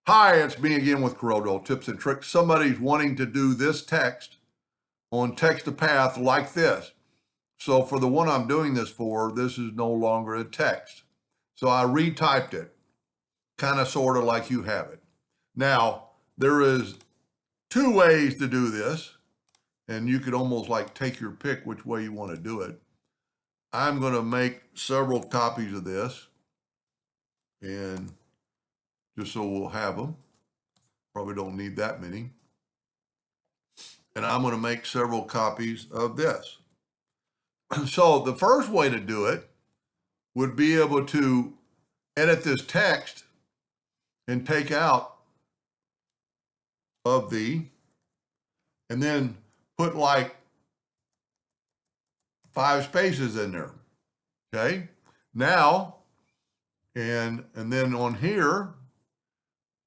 Hi, it's me again with CorelDraw tips and tricks. Somebody's wanting to do this text on text to path like this. So for the one I'm doing this for, this is no longer a text. So I retyped it, kind of sort of like you have it. Now, there is two ways to do this, and you could almost like take your pick which way you want to do it. I'm going to make several copies of this, and just so we'll have them. Probably don't need that many. And I'm going to make several copies of this. So the first way to do it would be able to edit this text and take out of the, and then put like 5 spaces in there. Okay. Now, and then on here,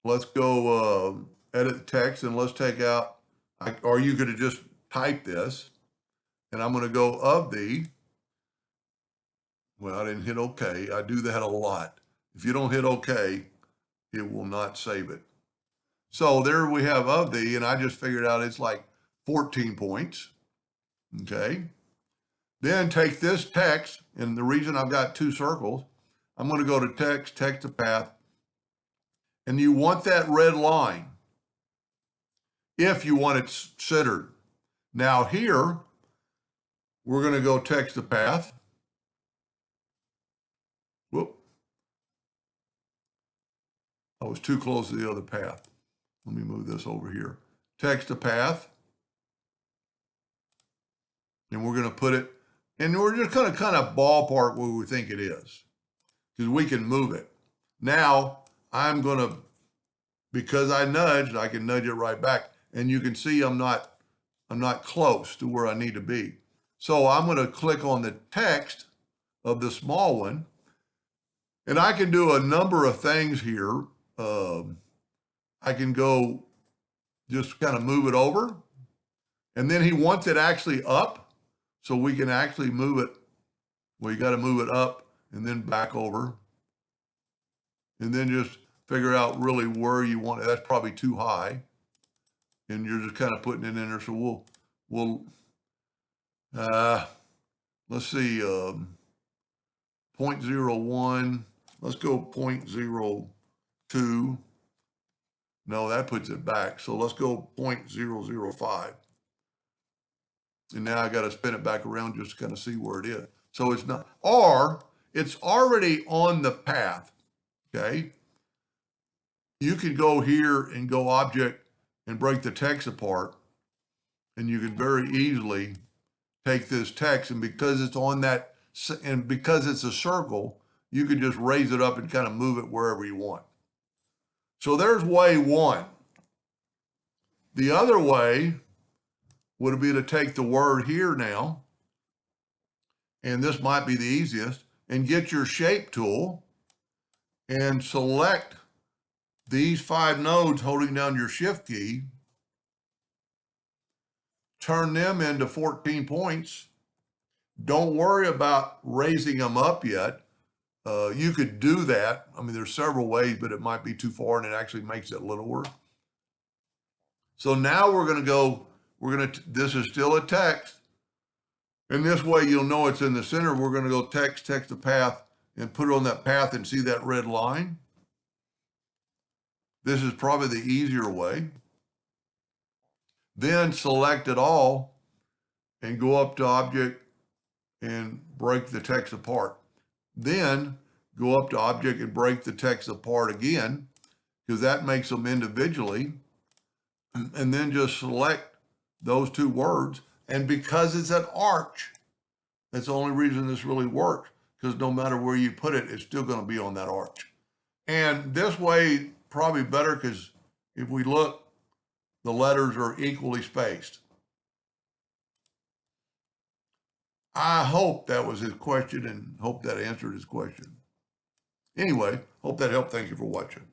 let's go edit the text and let's take out, or you could have just typed this, and I'm going to go of the, well, I didn't hit OK. I do that a lot. If you don't hit OK, it will not save it. So there we have of the, and I just figured out it's like 14 points. Okay. Then take this text, and the reason I've got 2 circles, I'm going to go to text, text to path, and you want that red line if you want it centered. Now here, we're going to go text to path. Whoop. I was too close to the other path. Let me move this over here. Text to path. And we're going to put it, and we're just going to kind of ballpark where we think it is, because we can move it. Now, I'm going to, because I nudged, I can nudge it right back. And you can see I'm not close to where I need to be. So I'm going to click on the text of the small one, and I can do a number of things here. I can go just kind of move it over, and then he wants it actually up, so we can actually move it. Well, you got to move it up and then back over, and then just figure out really where you want it. That's probably too high, and you're just kind of putting it in there. So let's see, 0.01. Let's go 0.02. No, that puts it back. So let's go 0.005. And now I got to spin it back around just to kind of see where it is. So it's not, or it's already on the path. Okay. You could go here and go object and break the text apart. And you can very easily take this text, and because it's on that, and because it's a circle, you could just raise it up and kind of move it wherever you want. So there's way one. The other way would be to take the word here now, and this might be the easiest, and get your shape tool and select these 5 nodes holding down your shift key, turn them into 14 points. Don't worry about raising them up yet. You could do that. I mean, there's several ways, but it might be too far, and it actually makes it littler. So now we're going to go, this is still a text. And this way you'll know it's in the center. We're going to go text, text to path, and put it on that path and see that red line. This is probably the easier way. Then select it all and go up to object and break the text apart. Then go up to object and break the text apart again, because that makes them individually. And then just select those 2 words. And because it's an arch, that's the only reason this really works, because no matter where you put it, it's still going to be on that arch. And this way, probably better, because if we look, the letters are equally spaced. I hope that was his question, and hope that answered his question. Anyway, hope that helped. Thank you for watching.